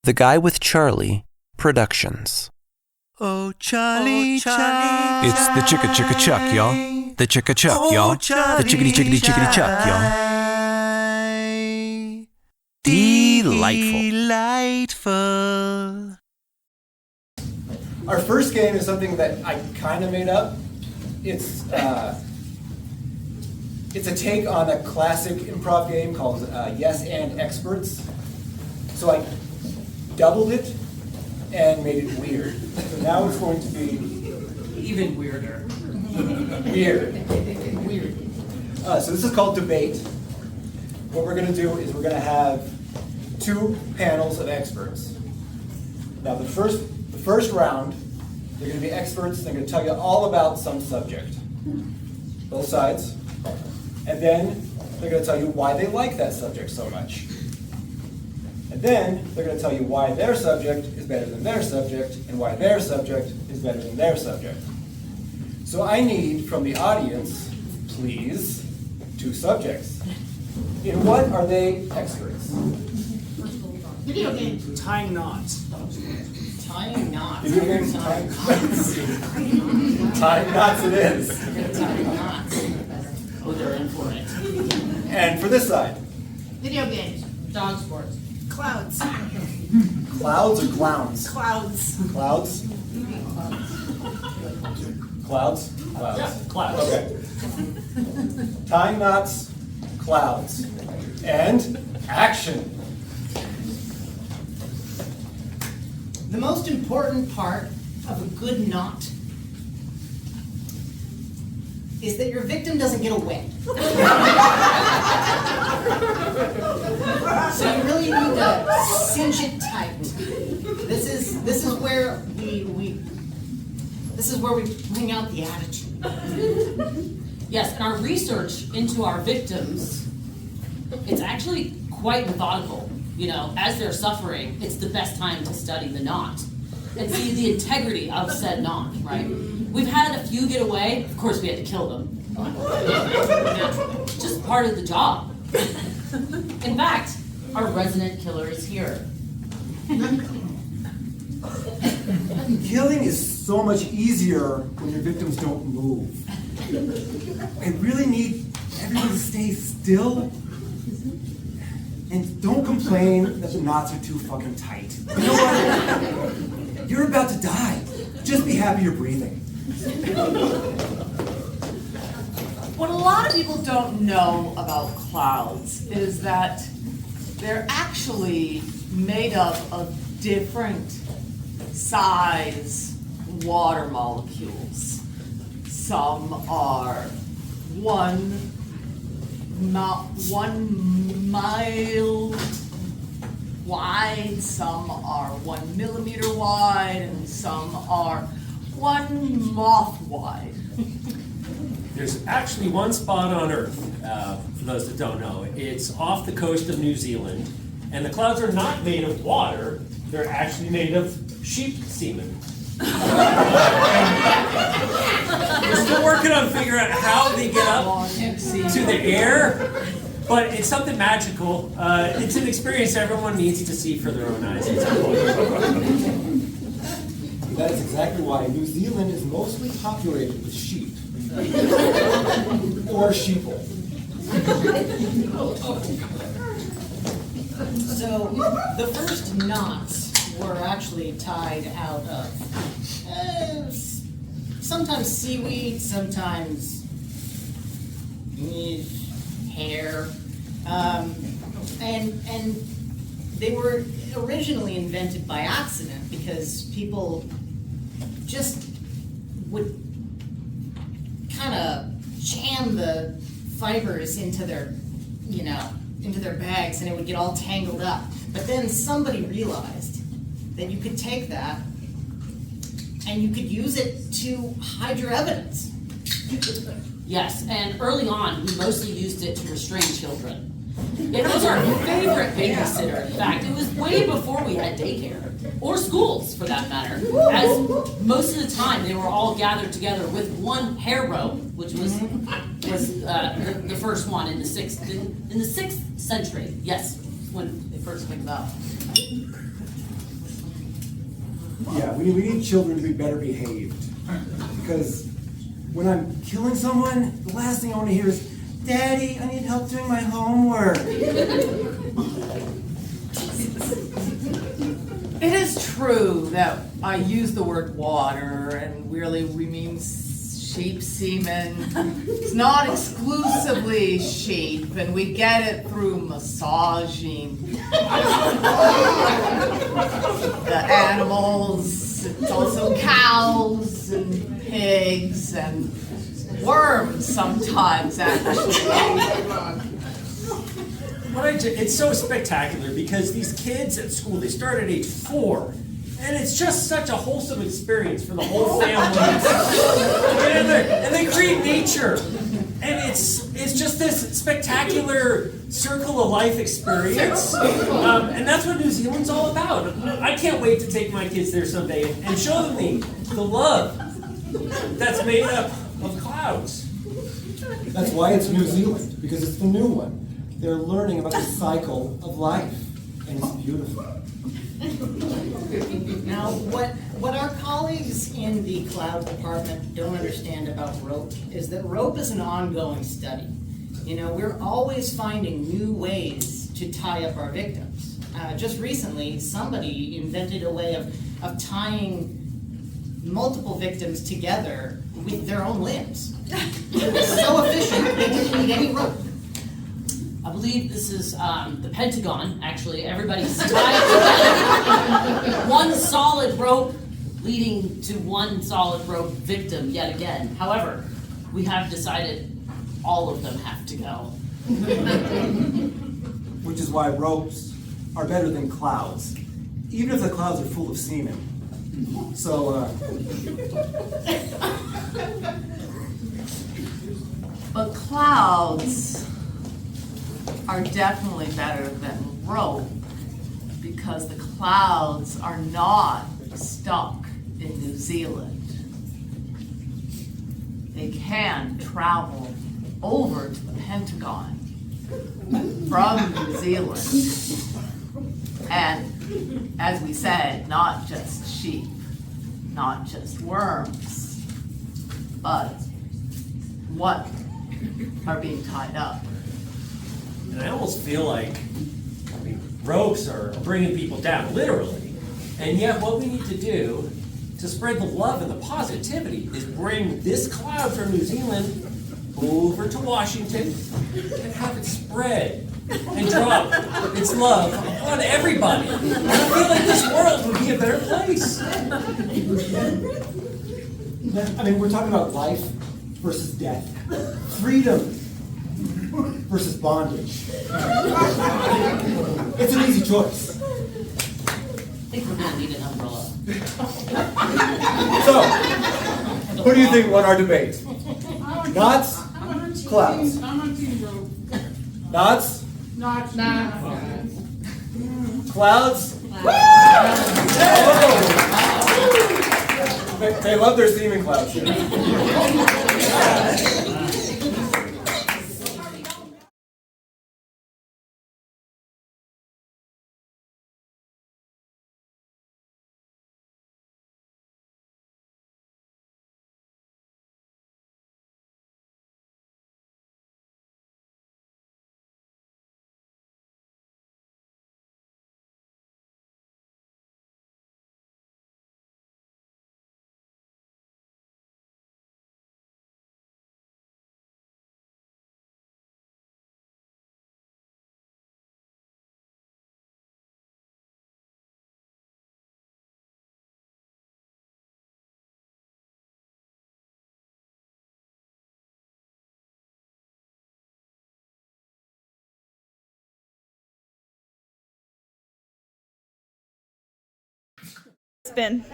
The Guy with Charlie Productions. Oh, Charlie, Charlie. It's the chicka chicka chuck, y'all. The chicka chuck, y'all. The chickity chickity chickity chuck, y'all. Delightful. Our first game is something that I kind of made up. It's a take on a classic improv game called Yes and Experts. So I doubled it and made it weird. So now it's going to be even weirder. Weird. Weird. So this is called debate. What we're going to do is we're going to have two panels of experts. Now the first round, they're going to be experts. They're going to tell you all about some subject, both sides, and then they're going to tell you why they like that subject so much. And then they're going to tell you why their subject is better than their subject and why their subject is better than their subject. So I need from the audience, please, two subjects. In what are they experts? Video games. Tying knots. Tying knots. Video games, tying knots. Tying knots it is. Tying knots. Oh, they're in for it. And for this side? Video games. Dog sports. Clouds. Clouds or clowns? Clouds. Clouds? Clouds? Clouds. Yeah, clouds. Okay. Tying knots, clouds, and action. The most important part of a good knot is that your victim doesn't get away. So you really need to cinch it tight. This is where we bring out the attitude. Yes, and our research into our victims, it's actually quite methodical. You know, as they're suffering, it's the best time to study the knot and see the integrity of said knot, right? We've had a few get away. Of course, we had to kill them. Just part of the job. In fact, our resident killer is here. Killing is so much easier when your victims don't move. I really need everyone to stay still. And don't complain that the knots are too fucking tight. You know what? You're about to die. Just be happy you're breathing. What a lot of people don't know about clouds is that they're actually made up of different size water molecules. Some are 1 mile wide, some are 1 millimeter wide, and some are 1 moth wide. There's actually one spot on Earth, for those that don't know. It's off the coast of New Zealand, and the clouds are not made of water, they're actually made of sheep semen. We're still working on figuring out how they get up to the air, but it's something magical. It's an experience everyone needs to see for their own eyes. That is exactly why New Zealand is mostly populated with sheep. Or sheeple. So the first knots were actually tied out of sometimes seaweed, sometimes hair, and they were originally invented by accident because people just would kind of jam the fibers into their bags and it would get all tangled up. But then somebody realized that you could take that and you could use it to hide your evidence. Yes, and early on, we mostly used it to restrain children. It was our favorite babysitter. In fact, it was way before we had daycare, or schools for that matter, as most of the time they were all gathered together with one hair rope, which was the first one in the 6th century. Yes, when they first came about. Yeah, we need children to be better behaved. Because when I'm killing someone, the last thing I want to hear is, Daddy, I need help doing my homework. It is true that I use the word water, and really we mean sheep semen. It's not exclusively sheep, and we get it through massaging the animals. It's also cows and pigs and worms sometimes, actually. It's so spectacular because these kids at school, they start at age 4. And it's just such a wholesome experience for the whole family. and they create nature. And it's just this spectacular circle of life experience. And that's what New Zealand's all about. I can't wait to take my kids there someday and show them the love that's made up of clouds. That's why it's New Zealand, because it's the new one. They're learning about the cycle of life, and it's beautiful. Now, what our colleagues in the cloud department don't understand about rope is that rope is an ongoing study. You know, we're always finding new ways to tie up our victims. Just recently, somebody invented a way of tying multiple victims together with their own limbs. It's so efficient, they didn't need any rope. I believe this is the Pentagon, actually. Everybody's tied together. One solid rope leading to one solid rope victim yet again. However, we have decided all of them have to go. Which is why ropes are better than clouds, even if the clouds are full of semen. So, But clouds are definitely better than rope because the clouds are not stuck in New Zealand. They can travel over to the Pentagon from New Zealand. And as we said, not just sheep, not just worms, but what are being tied up. And I almost feel like, ropes are bringing people down, literally. And yet what we need to do to spread the love and the positivity is bring this cloud from New Zealand over to Washington and have it spread and drop its love on everybody. And I feel like this world would be a better place. I mean, we're talking about life versus death, freedom versus bondage. It's an easy choice. I think we're gonna need an umbrella. So, who do you think won our debate? Knots? Clouds? I'm on team rope. Knots? Not. Clouds? They love their steaming clouds. Spin.